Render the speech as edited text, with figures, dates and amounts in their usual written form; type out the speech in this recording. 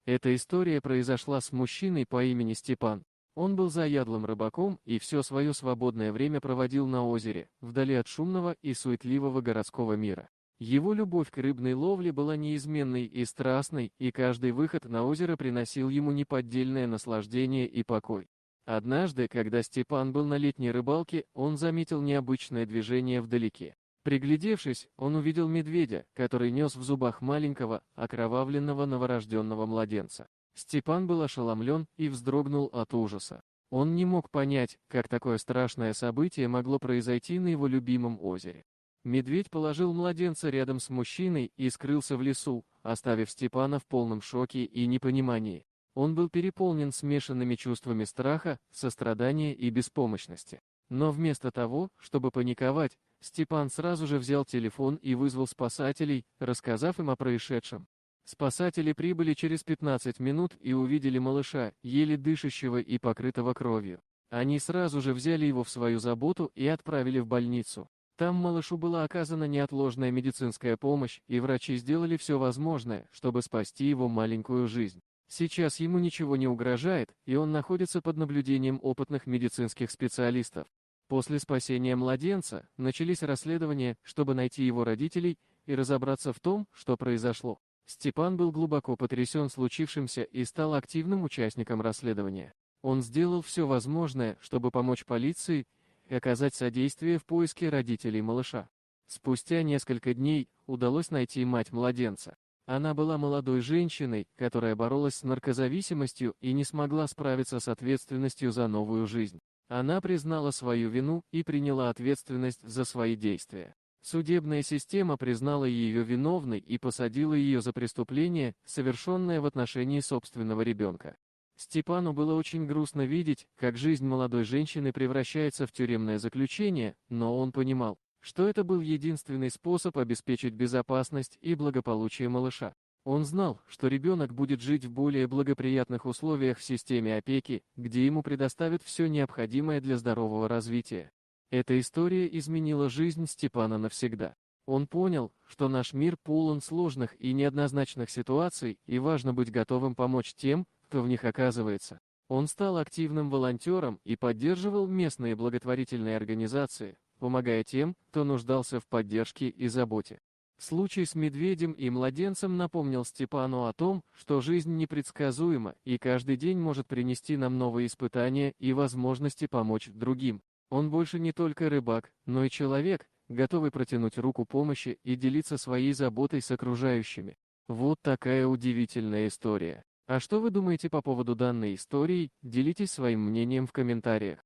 Эта история произошла с мужчиной по имени Степан. Он был заядлым рыбаком и все свое свободное время проводил на озере, вдали от шумного и суетливого городского мира. Его любовь к рыбной ловле была неизменной и страстной, и каждый выход на озеро приносил ему неподдельное наслаждение и покой. Однажды, когда Степан был на летней рыбалке, он заметил необычное движение вдалеке. Приглядевшись, он увидел медведя, который нес в зубах маленького, окровавленного новорожденного младенца. Степан был ошеломлен и вздрогнул от ужаса. Он не мог понять, как такое страшное событие могло произойти на его любимом озере. Медведь положил младенца рядом с мужчиной и скрылся в лесу, оставив Степана в полном шоке и непонимании. Он был переполнен смешанными чувствами страха, сострадания и беспомощности. Но вместо того, чтобы паниковать, Степан сразу же взял телефон и вызвал спасателей, рассказав им о происшедшем. Спасатели прибыли через 15 минут и увидели малыша, еле дышащего и покрытого кровью. Они сразу же взяли его в свою заботу и отправили в больницу. Там малышу была оказана неотложная медицинская помощь, и врачи сделали все возможное, чтобы спасти его маленькую жизнь. Сейчас ему ничего не угрожает, и он находится под наблюдением опытных медицинских специалистов. После спасения младенца начались расследования, чтобы найти его родителей и разобраться в том, что произошло. Степан был глубоко потрясен случившимся и стал активным участником расследования. Он сделал все возможное, чтобы помочь полиции и оказать содействие в поиске родителей малыша. Спустя несколько дней удалось найти мать младенца. Она была молодой женщиной, которая боролась с наркозависимостью и не смогла справиться с ответственностью за новую жизнь. Она признала свою вину и приняла ответственность за свои действия. Судебная система признала ее виновной и посадила ее за преступление, совершенное в отношении собственного ребенка. Степану было очень грустно видеть, как жизнь молодой женщины превращается в тюремное заключение, но он понимал, что это был единственный способ обеспечить безопасность и благополучие малыша. Он знал, что ребенок будет жить в более благоприятных условиях в системе опеки, где ему предоставят все необходимое для здорового развития. Эта история изменила жизнь Степана навсегда. Он понял, что наш мир полон сложных и неоднозначных ситуаций, и важно быть готовым помочь тем, кто в них оказывается. Он стал активным волонтером и поддерживал местные благотворительные организации, помогая тем, кто нуждался в поддержке и заботе. Случай с медведем и младенцем напомнил Степану о том, что жизнь непредсказуема и каждый день может принести нам новые испытания и возможности помочь другим. Он больше не только рыбак, но и человек, готовый протянуть руку помощи и делиться своей заботой с окружающими. Вот такая удивительная история. А что вы думаете по поводу данной истории? Делитесь своим мнением в комментариях.